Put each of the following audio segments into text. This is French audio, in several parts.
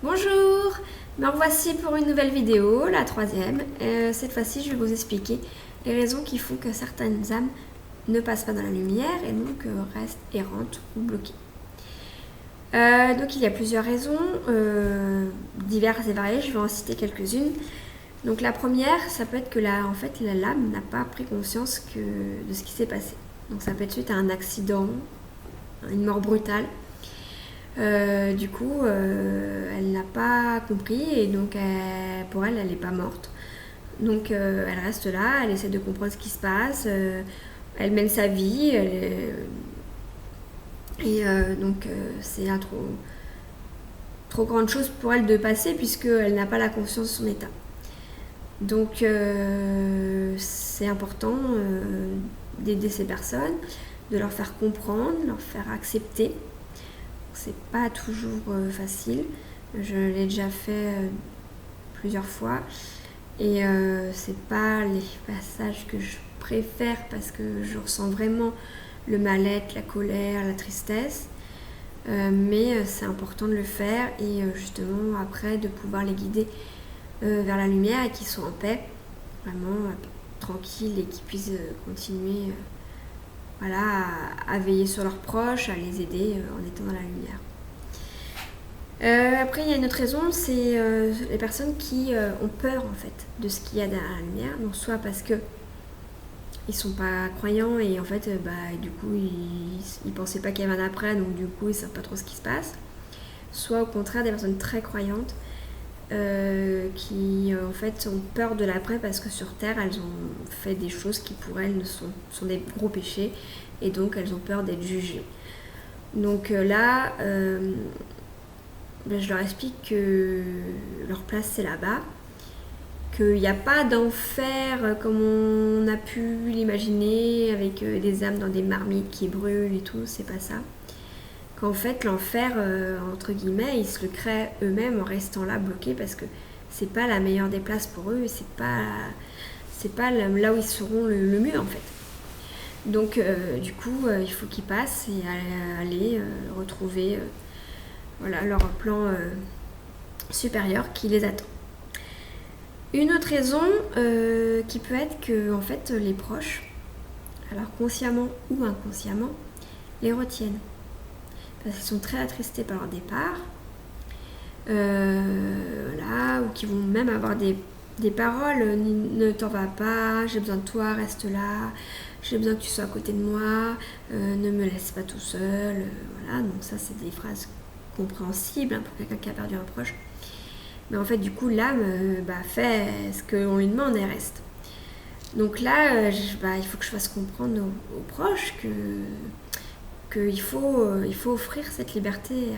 Bonjour, me revoici pour une nouvelle vidéo, la troisième. Cette fois-ci, je vais vous expliquer les raisons qui font que certaines âmes ne passent pas dans la lumière et donc restent errantes ou bloquées. Donc il y a plusieurs raisons, diverses et variées, je vais en citer quelques-unes. Donc la première, ça peut être que l'âme n'a pas pris conscience de ce qui s'est passé. Donc ça peut être suite à un accident, une mort brutale. Elle n'a pas compris et donc pour elle, elle n'est pas morte. Donc elle reste là, elle essaie de comprendre ce qui se passe, elle mène sa vie, c'est un trop grande chose pour elle de passer puisqu'elle n'a pas la conscience de son état. Donc c'est important d'aider ces personnes, de leur faire comprendre, leur faire accepter. C'est pas toujours facile. Je l'ai déjà fait plusieurs fois et c'est pas les passages que je préfère parce que je ressens vraiment le mal-être, la colère, la tristesse. Mais c'est important de le faire et justement après de pouvoir les guider vers la lumière et qu'ils soient en paix, vraiment tranquilles et qu'ils puissent continuer à veiller sur leurs proches, à les aider en étant dans la lumière. Après, il y a une autre raison, c'est les personnes qui ont peur en fait de ce qu'il y a derrière la lumière. Donc soit parce que ils sont pas croyants et en fait, du coup, ils pensaient pas qu'il y avait un après, donc du coup, ils savent pas trop ce qui se passe. Soit au contraire, des personnes très croyantes qui en fait ont peur de l'après parce que sur Terre, elles ont fait des choses qui pour elles sont des gros péchés et donc elles ont peur d'être jugées. Donc je leur explique que leur place c'est là-bas, qu'il n'y a pas d'enfer comme on a pu l'imaginer avec des âmes dans des marmites qui brûlent et tout, c'est pas ça. Qu'en fait l'enfer, entre guillemets, ils se le créent eux-mêmes en restant là bloqués parce que c'est pas la meilleure des places pour eux et c'est pas là où ils seront le mieux en fait. Donc du coup, il faut qu'ils passent et aller retrouver leur plan supérieur qui les attend. Une autre raison qui peut être que en fait les proches, alors consciemment ou inconsciemment, les retiennent parce qu'ils sont très attristés par leur départ, ou qui vont même avoir des paroles, ne t'en vas pas, j'ai besoin de toi, reste là, j'ai besoin que tu sois à côté de moi, ne me laisse pas tout seul, donc ça c'est des phrases compréhensibles pour quelqu'un qui a perdu un proche. Mais en fait du coup l'âme fait ce qu'on lui demande et reste. Donc là il faut que je fasse comprendre aux proches qu'il faut offrir cette liberté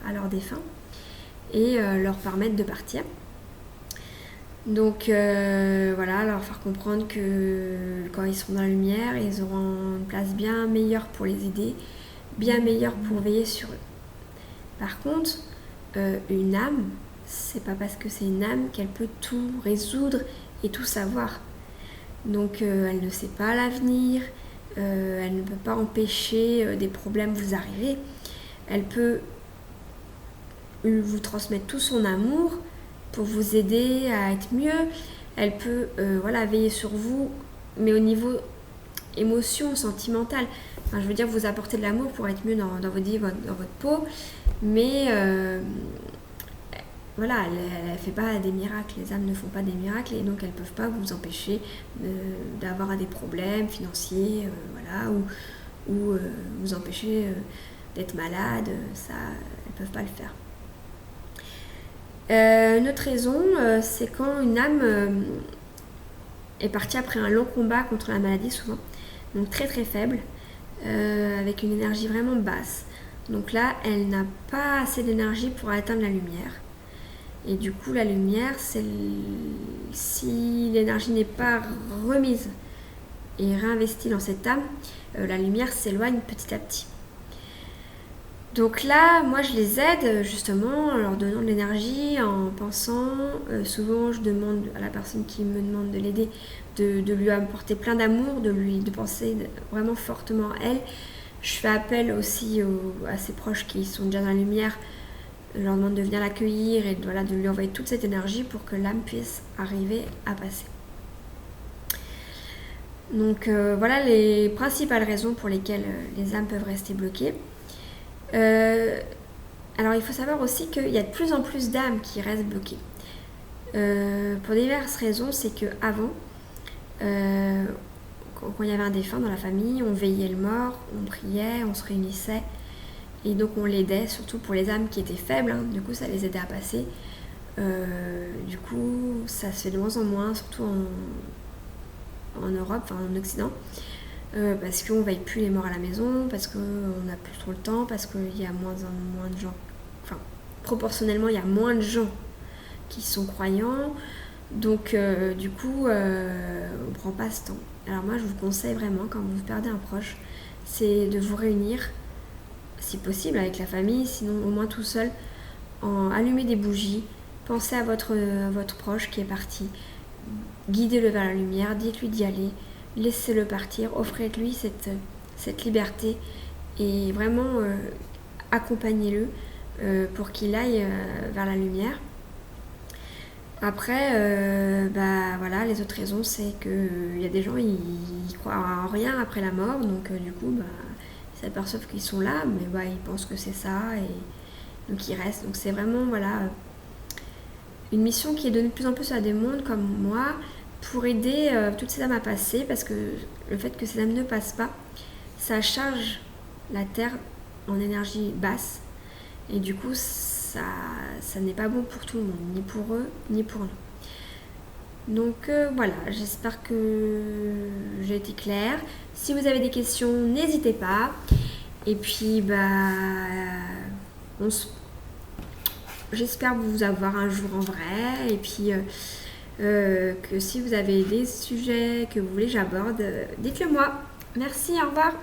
à leurs défunts et leur permettre de partir. Donc leur faire comprendre que quand ils seront dans la lumière, ils auront une place bien meilleure pour les aider, bien meilleure pour veiller sur eux. Par contre, une âme, c'est pas parce que c'est une âme qu'elle peut tout résoudre et tout savoir. Donc elle ne sait pas l'avenir, elle ne peut pas empêcher des problèmes vous arriver. Elle peut vous transmettre tout son amour pour vous aider à être mieux. Elle peut veiller sur vous, mais au niveau émotion, sentimentale. Enfin, je veux dire, vous apporter de l'amour pour être mieux dans votre vie, dans votre peau. Mais elle ne fait pas des miracles. Les âmes ne font pas des miracles et donc elles ne peuvent pas vous empêcher d'avoir des problèmes financiers, ou vous empêcher d'être malade. Ça, elles ne peuvent pas le faire. Une autre raison, c'est quand une âme est partie après un long combat contre la maladie, souvent, donc très très faible, avec une énergie vraiment basse. Donc là, elle n'a pas assez d'énergie pour atteindre la lumière. Et du coup, la lumière, si l'énergie n'est pas remise et réinvestie dans cette âme, la lumière s'éloigne petit à petit. Donc là, moi je les aide justement en leur donnant de l'énergie, en pensant, souvent je demande à la personne qui me demande de l'aider de lui apporter plein d'amour, de penser vraiment fortement à elle. Je fais appel aussi à ses proches qui sont déjà dans la lumière Je leur demande de venir l'accueillir et voilà, de lui envoyer toute cette énergie pour que l'âme puisse arriver à passer. Donc voilà les principales raisons pour lesquelles les âmes peuvent rester bloquées. Alors il faut savoir aussi qu'il y a de plus en plus d'âmes qui restent bloquées. Pour diverses raisons, c'est qu'avant, quand il y avait un défunt dans la famille, on veillait le mort, on priait, on se réunissait. Et donc on l'aidait, surtout pour les âmes qui étaient faibles, hein. Du coup ça les aidait à passer. Du coup ça se fait de moins en moins, surtout en Europe, enfin en Occident, parce qu'on ne veille plus les morts à la maison, parce qu'on n'a plus trop le temps, parce qu'il y a moins de gens, enfin proportionnellement il y a moins de gens qui sont croyants, donc du coup on ne prend pas ce temps. Alors moi je vous conseille vraiment, quand vous perdez un proche, c'est de vous réunir, si possible avec la famille, sinon au moins tout seul, allumer des bougies, pensez à votre proche qui est parti, guidez-le vers la lumière, dites-lui d'y aller, laissez-le partir, offrez-lui cette liberté et vraiment accompagnez-le pour qu'il aille vers la lumière. Après, voilà, les autres raisons, c'est qu'il y a des gens, ils croient en rien après la mort, donc du coup, ils s'aperçoivent qu'ils sont là, mais ils pensent que c'est ça, et donc ils restent. Donc c'est vraiment, voilà, une mission qui est donnée de plus en plus à des mondes comme moi, pour aider toutes ces âmes à passer, parce que le fait que ces âmes ne passent pas, ça charge la Terre en énergie basse, et du coup, ça n'est pas bon pour tout le monde, ni pour eux, ni pour nous. Donc voilà, j'espère que j'ai été claire. Si vous avez des questions, n'hésitez pas. Et puis, j'espère vous avoir un jour en vrai. Et puis, que si vous avez des sujets que vous voulez que j'aborde, dites-le moi. Merci, au revoir.